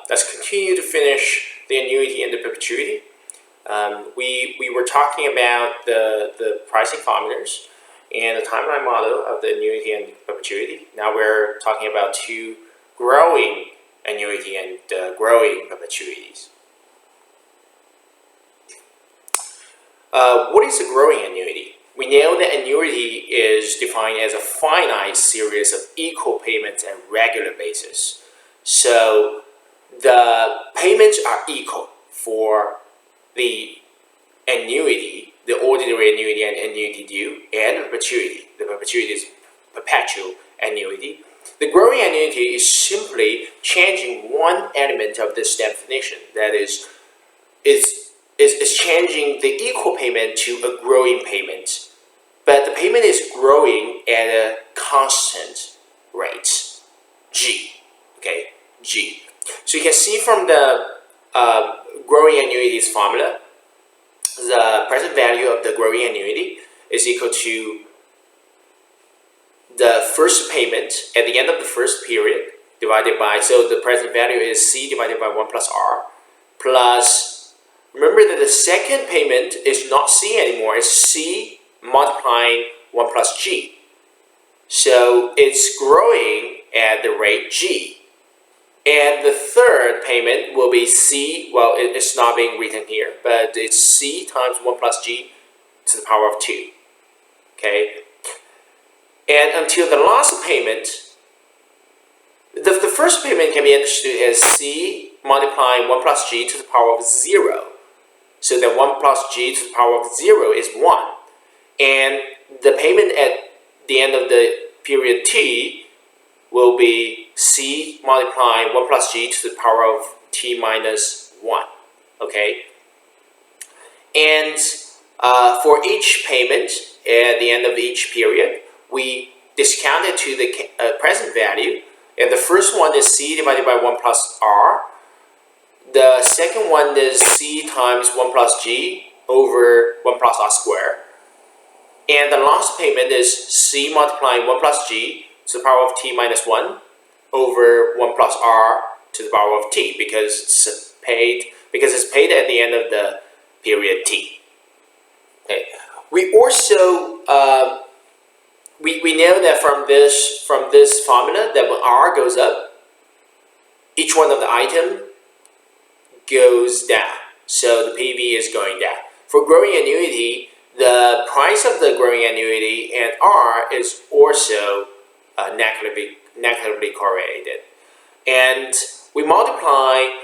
let's continue to finish the annuity and the perpetuity. We were talking about the pricing formulas and the timeline model of the annuity and perpetuity. Now we're talking about two growing annuity and growing perpetuities. What is a growing annuity? We know that annuity is defined as a finite series of equal payments on a regular basis. So the payments are equal for the annuity, the ordinary annuity and annuity due, and perpetuity. The perpetuity is perpetual annuity. The growing annuity is simply changing one element of this definition. That is changing the equal payment to a growing payment. But the payment is growing at a constant rate, G. Okay, G. So you can see from the growing annuities formula, the present value of the growing annuity is equal to the first payment at the end of the first period divided by, so the present value is C divided by 1 plus R, plus, remember that the second payment is not C anymore, it's C multiplying 1 plus G. So it's growing at the rate G. And the third payment will be C, well, it's not being written here, but it's C times 1 plus G to the power of 2. Okay? And until the last payment, the first payment can be understood as C multiplying 1 plus G to the power of 0. So that 1 plus G to the power of 0 is 1. And the payment at the end of the period T will be C multiplying 1 plus G to the power of T minus 1. Okay? And for each payment at the end of each period, we discount it to the present value. And the first one is C divided by 1 plus R. The second one is C times 1 plus G over 1 plus R squared. And the last payment is C multiplying 1 plus G to the power of T minus 1 over 1 plus R to the power of T because it's paid at the end of the period T. Okay. We also we know that from this formula that when R goes up, each one of the item goes down. So the PV is going down. For growing annuity, the price of the growing annuity and R is also negatively correlated. And we multiply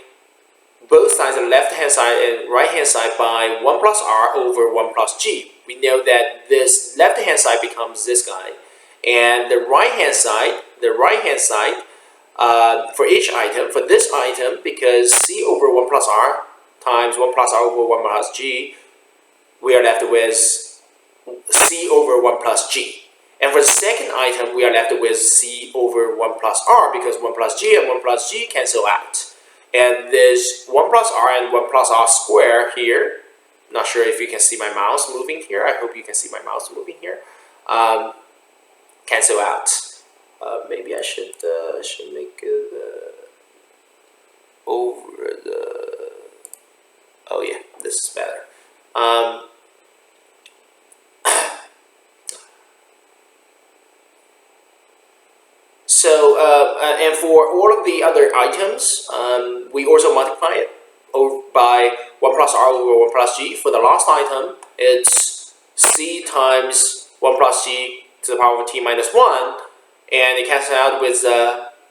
both sides, the left-hand side and right-hand side, by 1 plus R over 1 plus G. We know that this left-hand side becomes this guy. And the right-hand side, for each item, for this item, because C over 1 plus R times 1 plus R over 1 plus G, we are left with C over 1 plus G. And for the second item, we are left with C over 1 plus R because 1 plus G and 1 plus G cancel out. And this 1 plus R and 1 plus R square here, not sure if you can see my mouse moving here. I hope you can see my mouse moving here. Cancel out. Maybe I should make it over the. Oh yeah, this is better. And for all of the other items, we also multiply it by 1 plus R over 1 plus G. For the last item, it's C times 1 plus G to the power of T minus 1, and it cancels out with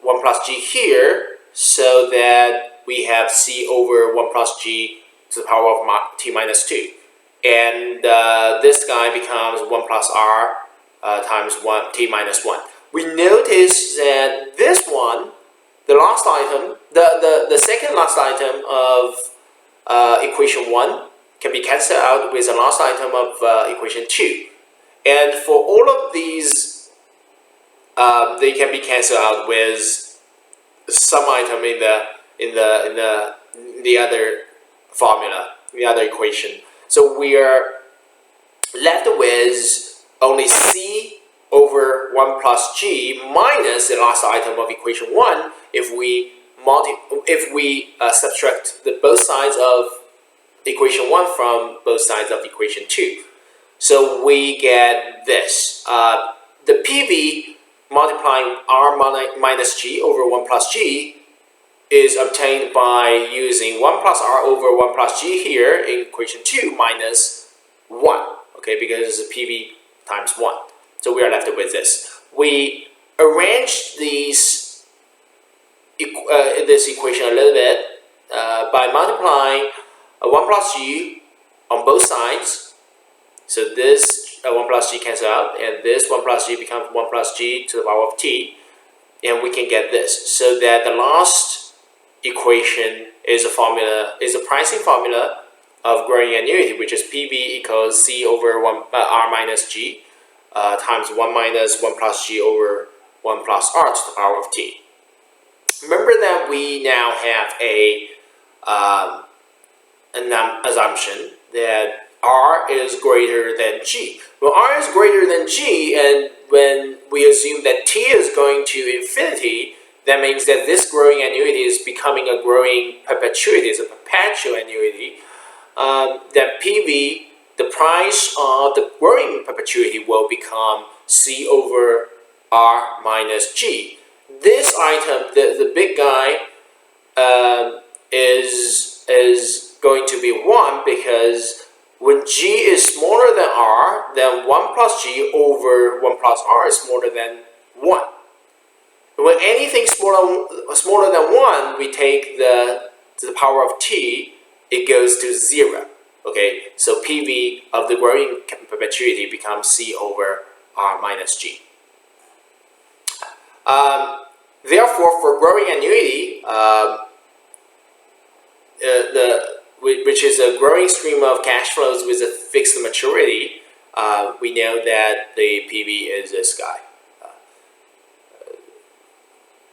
1 plus G here, so that we have C over 1 plus G to the power of T minus 2. And this guy becomes 1 plus R times 1 T minus 1. We notice that this one, the last item, the second last item of equation 1 can be cancelled out with the last item of equation 2. And for all of these, they can be cancelled out with some item in the other formula, the other equation. So we are left with only C over 1 plus G minus the last item of equation 1 if we subtract both sides of equation 1 from both sides of equation 2. So we get this. The PV multiplying R minus G over 1 plus G is obtained by using 1 plus R over 1 plus G here in equation 2 minus 1. Okay, because it's a PV times 1. So we are left with this. We arrange this equation a little bit by multiplying 1 plus G on both sides. So this 1 plus G cancels out, and this 1 plus G becomes 1 plus G to the power of T. And we can get this. So that the last equation is a pricing formula of growing annuity, which is PV equals C over R minus G times 1 minus 1 plus G over 1 plus R to the power of T. Remember that we now have an assumption that R is greater than G. When R is greater than G, and when we assume that T is going to infinity, that means that this growing annuity is becoming a growing perpetuity, it's a perpetual annuity. Then PV, the price of the growing perpetuity, will become C over R minus G. This item, the big guy, is going to be 1 because when G is smaller than R, then 1 plus G over 1 plus R is smaller than 1. When anything smaller than 1, we take to the power of T, it goes to 0. Okay, so PV of the growing perpetuity becomes C over R minus G. Therefore, for growing annuity, which is a growing stream of cash flows with a fixed maturity, we know that the PV is this guy.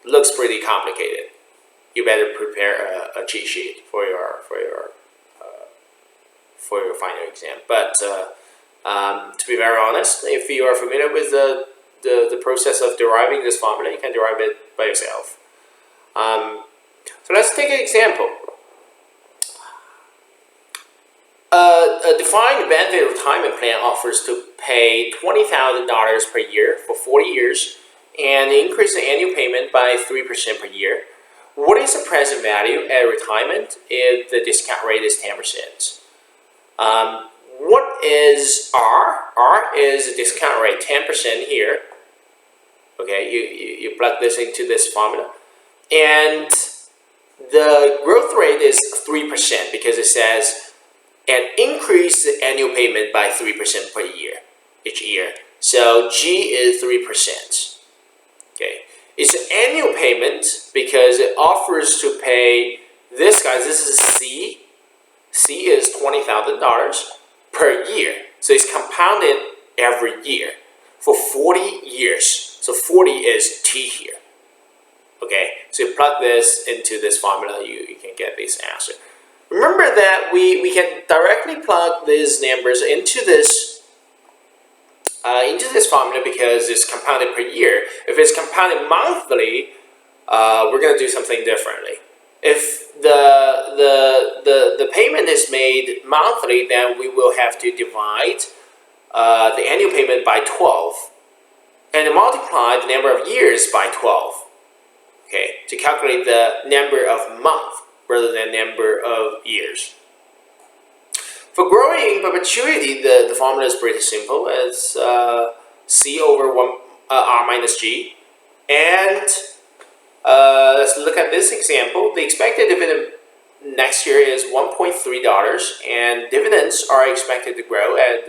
Looks pretty complicated. You better prepare a cheat sheet for your final exam. But to be very honest, if you are familiar with the process of deriving this formula, you can derive it by yourself. So let's take an example. A defined benefit retirement plan offers to pay $20,000 per year for 40 years and increase the annual payment by 3% per year. What is the present value at retirement if the discount rate is 10%? What is R? R is the discount rate, 10% here. Okay, you plug this into this formula. And the growth rate is 3% because it says, and increase the annual payment by 3% per year, each year. So G is 3%. Okay, it's an annual payment because it offers to pay this guy. This is C. C is $20,000 per year. So it's compounded every year for 40 years. So 40 is T here. Okay, so you plug this into this formula, you can get this answer. Remember that we can directly plug these numbers into this formula because it's compounded per year. If it's compounded monthly, we're going to do something differently. If the payment is made monthly, then we will have to divide the annual payment by 12 and multiply the number of years by 12. Okay, to calculate the number of months rather than number of years. For growing perpetuity, the formula is pretty simple. It's C over 1 R minus G. And let's look at this example. The expected dividend next year is $1.3, and dividends are expected to grow at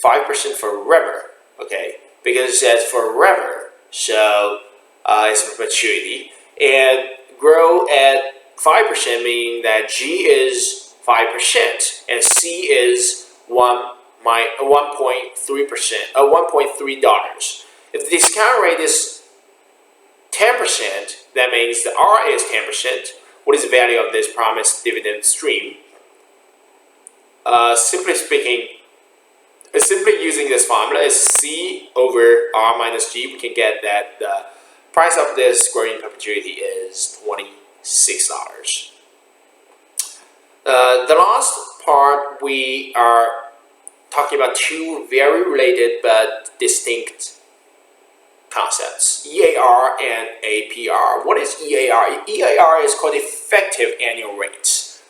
5% forever. Okay, because it says forever, so it's perpetuity, and grow at 5%, meaning that G is 5% and C is $1.3. If the discount rate is 10%, that means the R is 10%. What is the value of this promised dividend stream? Simply speaking, simply using this formula is C over R minus G. We can get that the price of this growing perpetuity is $20,000. the last part, we are talking about two very related but distinct concepts, EAR and APR. What is EAR? EAR is called effective annual rates.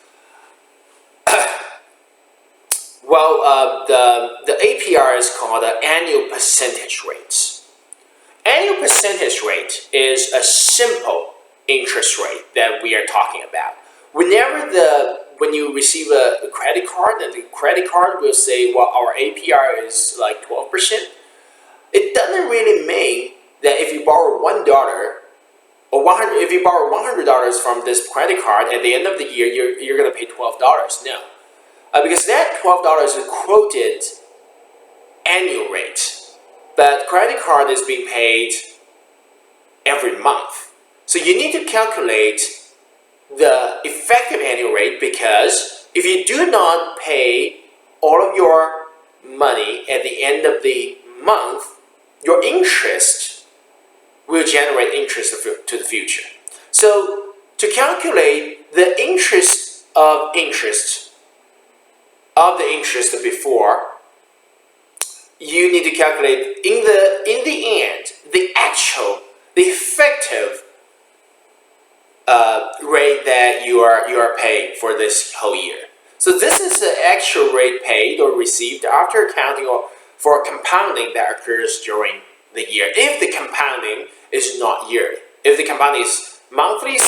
Well, the APR is called the annual percentage rates. Annual percentage rate is a simple interest rate that we are talking about. When you receive a credit card, and the credit card will say, well, our APR is like 12%, it doesn't really mean that if you borrow $1 or if you borrow $100 from this credit card, at the end of the year, you're going to pay $12. No. Because that $12 is a quoted annual rate, but credit card is being paid every month. So you need to calculate the effective annual rate, because if you do not pay all of your money at the end of the month, your interest will generate interest to the future. So to calculate the interest before, you need to calculate in the end the effective rate that you are paying for this whole year. So this is the actual rate paid or received after accounting for compounding that occurs during the year. If the compounding is not yearly, if the compounding is monthly,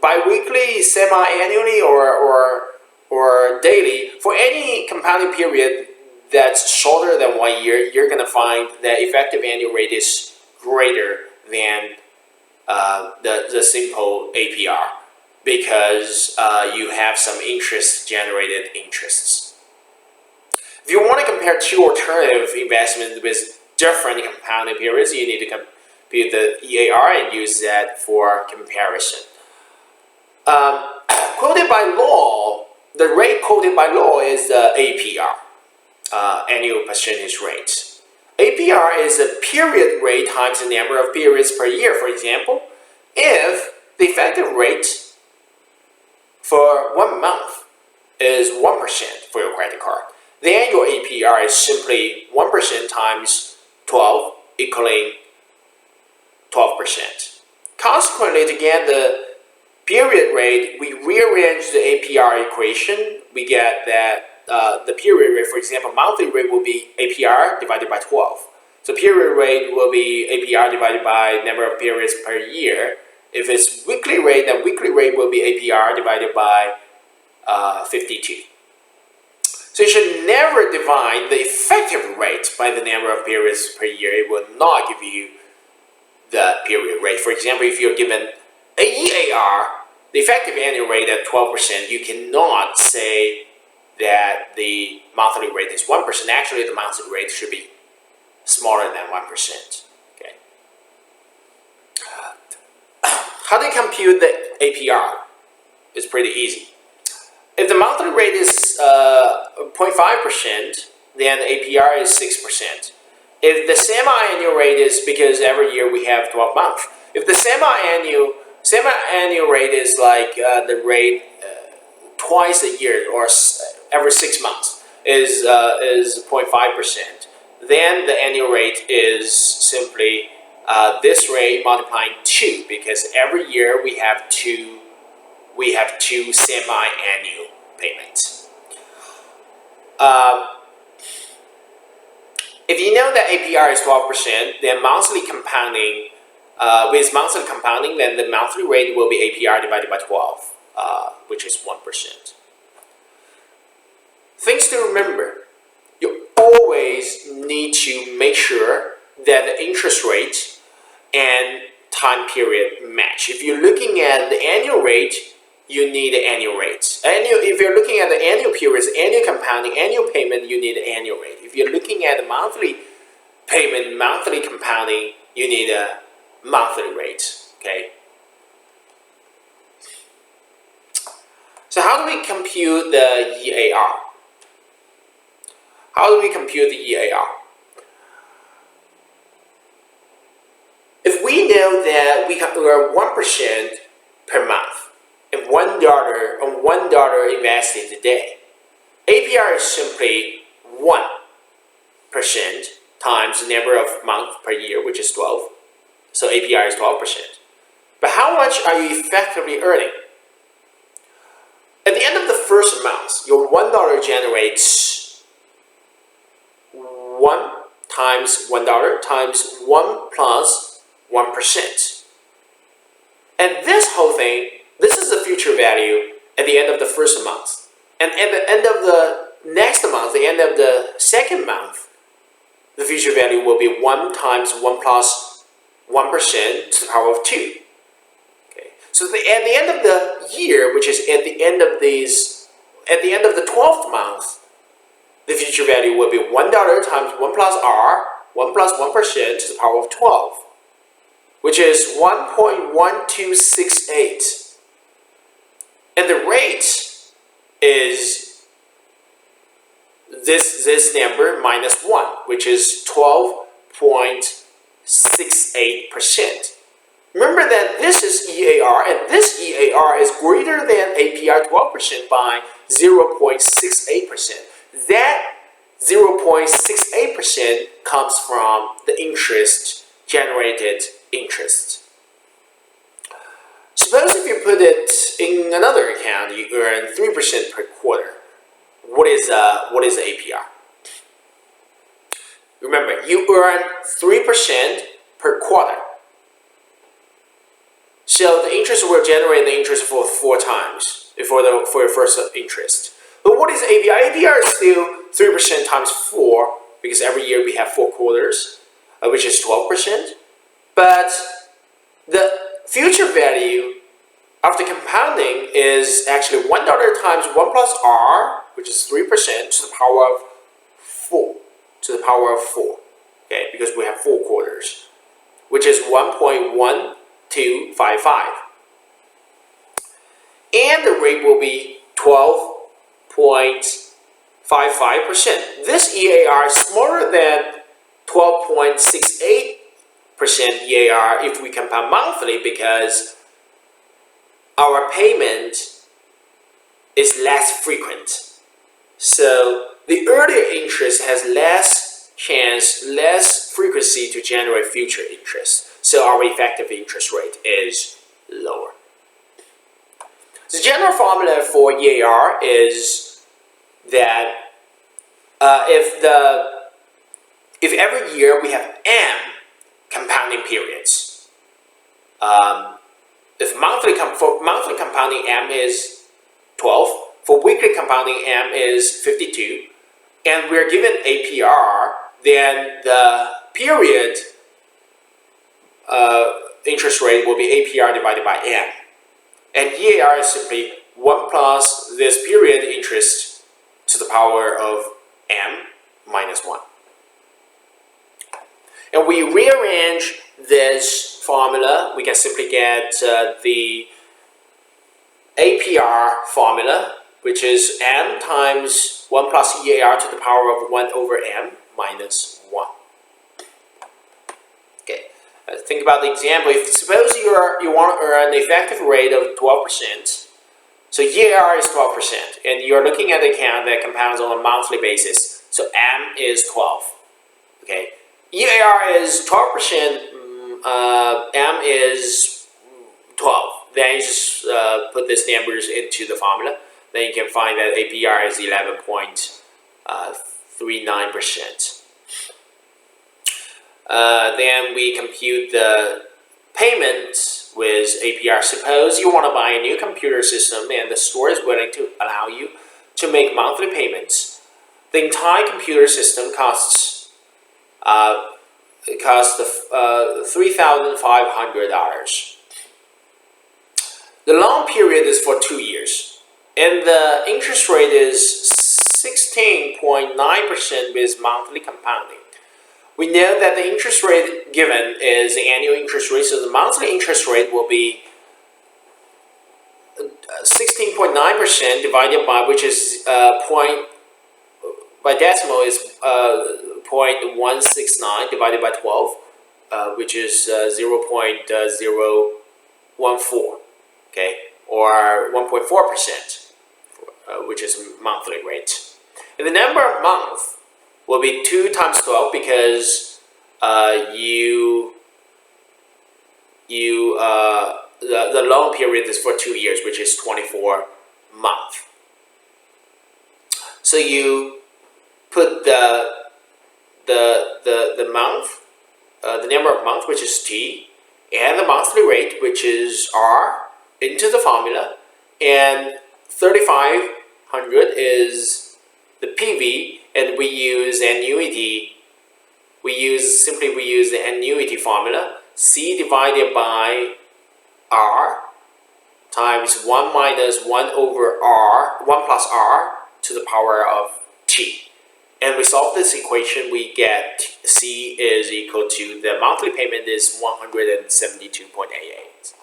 bi-weekly, semi-annually, or daily, for any compounding period that's shorter than 1 year, you're going to find that effective annual rate is greater than the simple APR, because you have some generated interests. If you want to compare two alternative investments with different compounding periods, you need to compute the EAR and use that for comparison. Quoted by law, the rate quoted by law is the APR, annual percentage rate. APR is a period rate times the number of periods per year. For example, if the effective rate for 1 month is 1% for your credit card, the annual APR is simply 1% times 12, equaling 12%. Consequently, to get the period rate, we rearrange the APR equation. We get that the period rate, for example, monthly rate will be APR divided by 12. So period rate will be APR divided by number of periods per year. If it's weekly rate, then weekly rate will be APR divided by 52. So you should never divide the effective rate by the number of periods per year. It will not give you the period rate. For example, if you're given a EAR, the effective annual rate at 12%, you cannot say that the monthly rate is 1%. Actually, the monthly rate should be smaller than 1%. Okay. How do you compute the APR? It's pretty easy. If the monthly rate is 0.5%, then APR is 6%. If the semi-annual rate is, because every year we have 12 months, if the semi-annual rate is like the rate twice a year or every 6 months is 0.5%, then the annual rate is simply this rate multiplying 2, because every year we have two semi-annual payments. If you know that APR is 12%, then monthly compounding, with monthly compounding, then the monthly rate will be APR divided by 12, which is 1%. Things to remember: you always need to make sure that the interest rate and time period match. If you're looking at the annual rate, you need the annual rate. If you're looking at the annual periods, annual compounding, annual payment, you need the annual rate. If you're looking at the monthly payment, monthly compounding, you need a monthly rate. Okay. So how do we compute the EAR? How do we compute the EAR? If we know that we are 1% per month, and $1 invested today. APR is simply 1% times the number of months per year, which is 12. So APR is 12%. But how much are you effectively earning? At the end of the first month, your $1 generates 1 times $1 times 1 plus 1%. And this whole thing, this is the future value at the end of the first month. And at the end of the next month, the end of the second month, the future value will be 1 times 1 plus 1% to the power of 2. Okay. So at the end of the year, which is at the end of the 12th month, the future value will be $1 times 1 plus R, 1 plus 1% to the power of 12, which is 1.1268. And the rate is this number minus 1, which is 12.68%. Remember that this is EAR, and this EAR is greater than APR 12% by 0.68%. That 0.68% comes from the generated interest. Suppose if you put it in another account, you earn 3% per quarter. What is the APR? Remember, you earn 3% per quarter. So the interest will generate the interest for 4 times for your first interest. But what is APR? APR is still 3% times 4, because every year we have 4 quarters, which is 12%. But the future value after compounding is actually $1 times 1 plus R, which is 3% to the power of 4. To the power of 4. Okay, because we have 4 quarters, which is 1.1255. And the rate will be 12.55%. This EAR is smaller than 12.68% EAR if we compound monthly, because our payment is less frequent. So the earlier interest has less chance, less frequency to generate future interest. So our effective interest rate is lower. The general formula for EAR is that if every year we have M compounding periods, if for monthly compounding M is 12, for weekly compounding M is 52, and we're given APR, then the period interest rate will be APR divided by M. And EAR is simply 1 plus this period interest to the power of M minus 1. And we rearrange this formula, we can simply get the APR formula, which is M times 1 plus EAR to the power of 1 over M minus 1. Okay, think about the example. If suppose you want to earn an effective rate of 12%, so EAR is 12%, and you're looking at the account that compounds on a monthly basis, so M is 12. Okay, EAR is 12%, M is 12. Then you just put these numbers into the formula. Then you can find that APR is 11.39%. Then we compute the payment with APR. Suppose you want to buy a new computer system and the store is willing to allow you to make monthly payments. The entire computer system costs $3,500. The loan period is for 2 years, and the interest rate is 16.9% with monthly compounding. We know that the interest rate given is the annual interest rate, so the monthly interest rate will be 16.9% divided by, which is by decimal is 0.169 divided by 12, which is 0.014, okay, or or 1.4%, which is monthly rate. And the number of months will be 2 times 12 because the loan period is for 2 years, which is 24 months. So you put the month, the number of months, which is T, and the monthly rate, which is R, into the formula, and 3,500 is the PV, and we use annuity. We use the annuity formula, C divided by R times 1 minus 1 over R, 1 plus R to the power of T. And we solve this equation, we get C is equal to, the monthly payment is 172.88.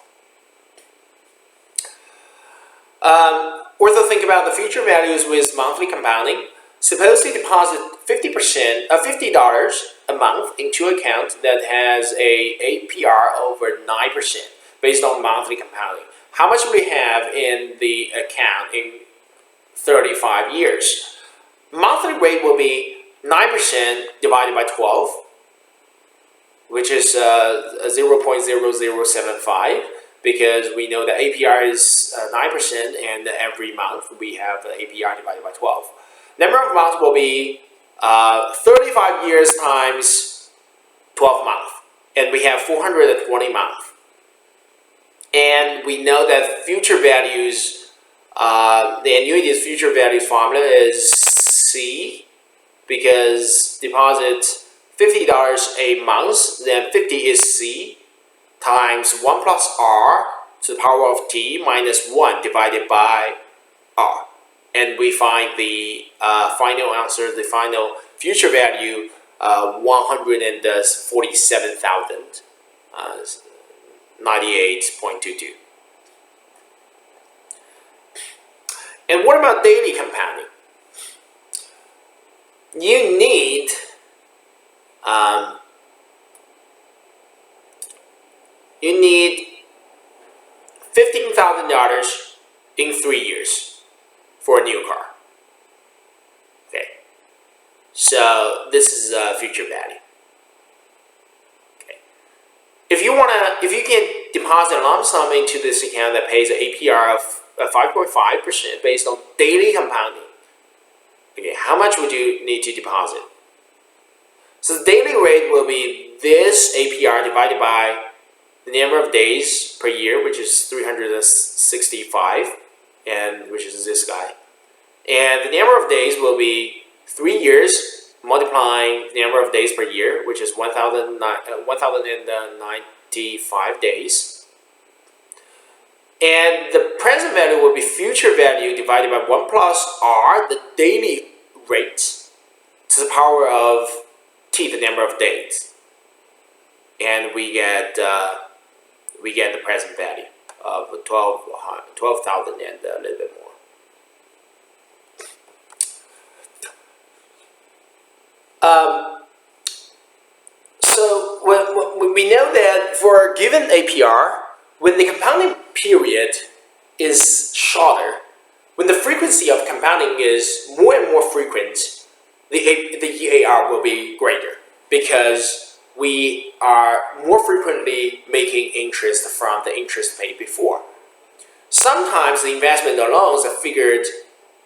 Also think about the future values with monthly compounding. Suppose you deposit $50 a month into an account that has a APR over 9% based on monthly compounding. How much do we have in the account in 35 years? Monthly rate will be 9% divided by 12, which is 0.0075, because we know that APR is 9%, and every month we have the APR divided by 12. Number of months will be 35 years times 12 months, and we have 420 months. And we know that future values, the annuity's future values formula is C, because deposit $50 a month, then 50 is C, times 1 plus R to the power of T minus 1 divided by R. And we find the final answer, the final future value, 147,098.22. And what about daily compounding? You need $15,000 in 3 years for a new car. Okay, so this is future value. Okay, if you can deposit a lump sum into this account that pays an APR of 5.5% based on daily compounding, okay, how much would you need to deposit? So the daily rate will be this APR divided by the number of days per year, which is 365, and which is this guy. And the number of days will be 3 years multiplying the number of days per year, which is 1,095 days. And the present value will be future value divided by 1 plus R, the daily rate, to the power of T, the number of days. And we get the present value of 12,000 and a little bit more. So when we know that for a given APR, when the compounding period is shorter, when the frequency of compounding is more and more frequent, the EAR will be greater, because we are more frequently making interest from the interest paid before. Sometimes the investment loans are figured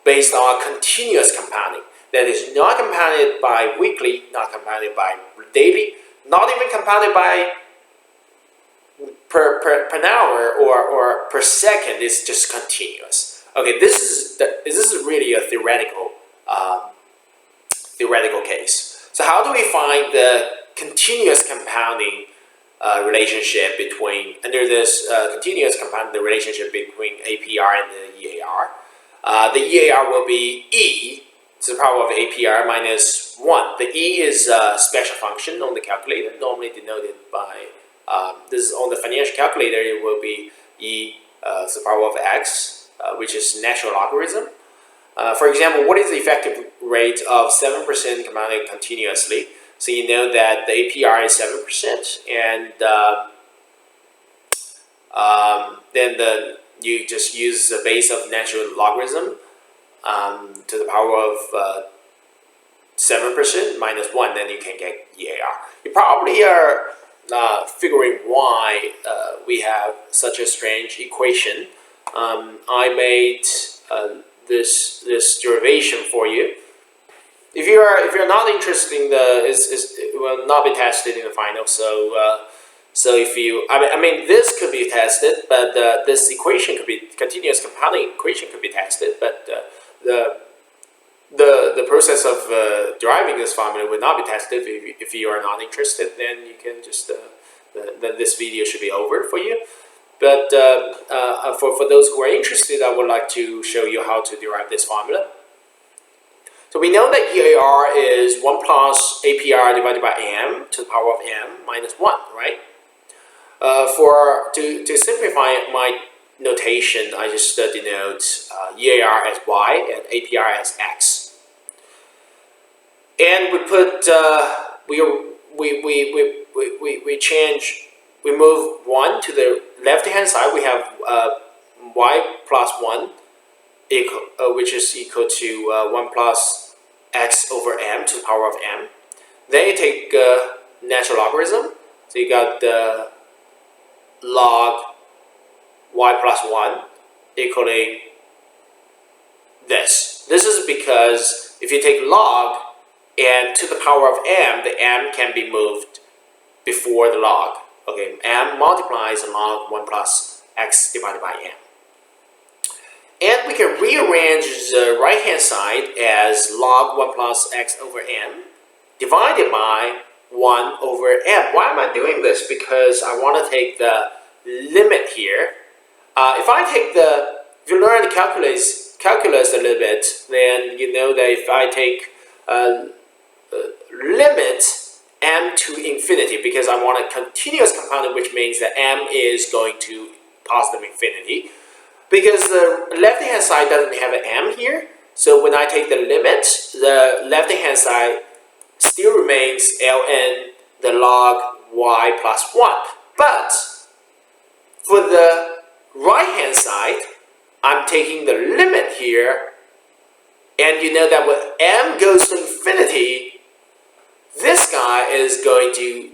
based on continuous compounding, that is not compounded by weekly, not compounded by daily, not even compounded by per hour or per second. It's just continuous. Okay, this is really a theoretical case. So how do we find the continuous compounding relationship between, under this continuous compounding, the relationship between APR and the EAR? The EAR will be E to the power of APR minus 1. The E is a special function on the calculator, normally denoted by, this is on the financial calculator, it will be E to the power of X, which is natural logarithm. For example, what is the effective rate of 7% compounded continuously? So you know that the APR is 7%, and then you just use the base of natural logarithm to the power of 7% minus 1, then you can get EAR. You probably are figuring why we have such a strange equation. I made this derivation for you. If you're not interested in it will not be tested in the final. So if you, I mean, this could be tested, but this equation could be continuous compounding equation could be tested, but the process of deriving this formula would not be tested. If you are not interested, then you can just then this video should be over for you. But for those who are interested, I would like to show you how to derive this formula. So we know that EAR is 1 plus APR divided by m to the power of m minus 1, right? To simplify my notation, I just denote EAR as y and APR as x. And we put we move 1 to the left hand side. We have y plus 1 which is equal to 1 plus x over m to the power of m. Then you take natural logarithm. So you got log y plus 1 equaling this. This is because if you take log and to the power of m, the m can be moved before the log. Okay, m multiplies log 1 plus x divided by m. And we can rearrange the right hand side as log 1 plus x over m divided by 1 over m. Why am I doing this? Because I want to take the limit here. If you learn calculus a little bit, then you know that if I take limit m to infinity, because I want a continuous compounding, which means that m is going to positive infinity. Because the left-hand side doesn't have an m here, so when I take the limit, the left-hand side still remains ln the log y plus 1. But for the right-hand side, I'm taking the limit here, and you know that when m goes to infinity, this guy is going to,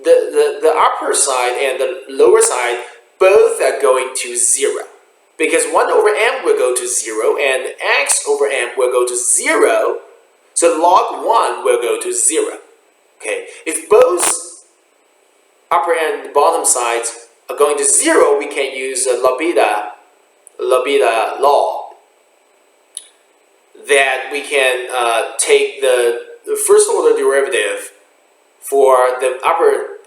the upper side and the lower side both are going to 0. Because 1 over m will go to 0 and x over m will go to 0. So log 1 will go to 0. Okay, if both upper and bottom sides are going to 0, we can use L'Hopital law. That we can take the first order derivative for the upper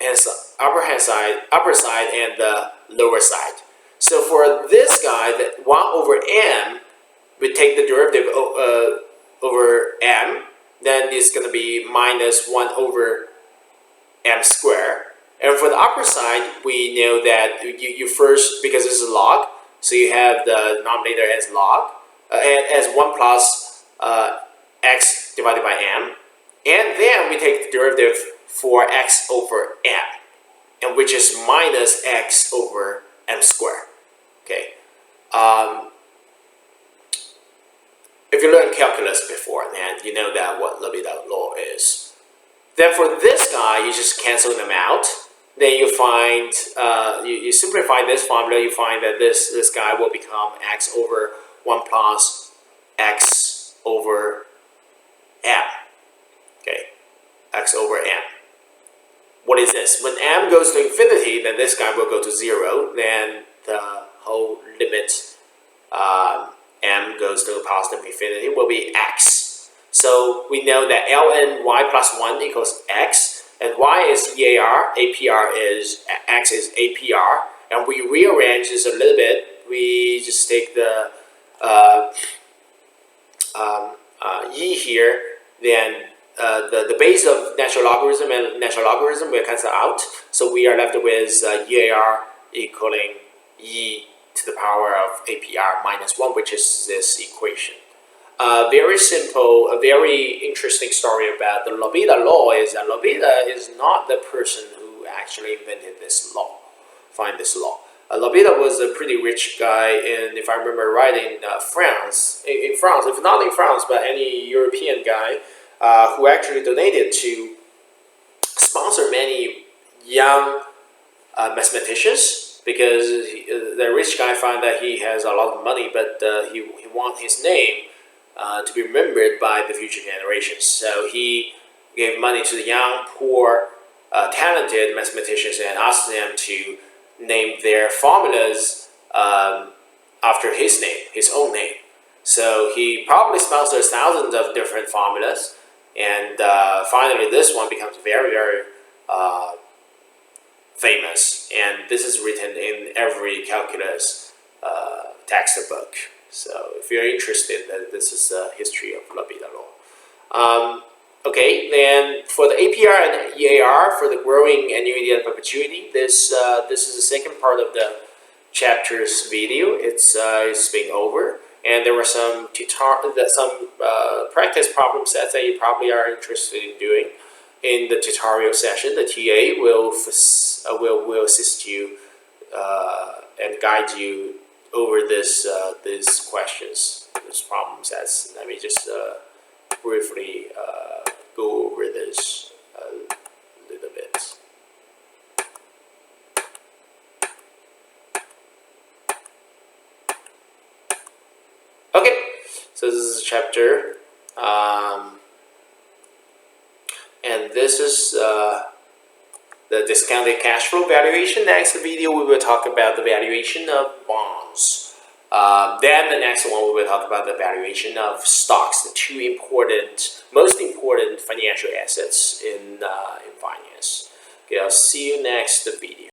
side and the lower side. So for this guy, that 1 over m, we take the derivative over m, then it's going to be minus 1 over m squared. And for the upper side, we know that you first, because this is log, so you have the denominator as log, as 1 plus x divided by m. And then we take the derivative for x over m, and which is minus x over m squared. Okay. If you learned calculus before, then you know that what L'Hopital law is. Then for this guy, you just cancel them out. Then you find, you simplify this formula, you find that this guy will become x over 1 plus x over m. Okay, x over m. What is this? When m goes to infinity, then this guy will go to 0. Then the whole limit m goes to positive infinity will be x. So we know that ln y plus 1 equals x. And y is EAR, APR is, x is APR. And we rearrange this a little bit. We just take the e here, then the base of natural logarithm and natural logarithm will cancel out. So we are left with EAR equaling e to the power of APR minus 1, which is this equation. Very simple, a very interesting story about the L'Hopital law is that L'Hopital is not the person who actually invented this law, find this law. Labida was a pretty rich guy in, if I remember right, in France. In France, if not in France, but any European guy who actually donated to sponsor many young mathematicians because the rich guy found that he has a lot of money, but he wants his name to be remembered by the future generations. So he gave money to the young, poor, talented mathematicians and asked them to name their formulas after his name, his own name. So he probably sponsored thousands of different formulas, and finally this one becomes very, very famous. And this is written in every calculus textbook. So if you're interested, this is the history of Labida law. Okay, then for the APR and EAR, for the growing annuity and perpetuity, this is the second part of the chapter's video. It's been over, and there were some practice problem sets that you probably are interested in doing. In the tutorial session, the TA will assist you and guide you over these questions, these problem sets. Let me just briefly go over this a little bit. Okay, so this is a chapter, and this is the discounted cash flow valuation. Next video, we will talk about the valuation of bonds. Then the next one, we will talk about the valuation of stocks, the two most important financial assets in finance. Okay, I'll see you next video.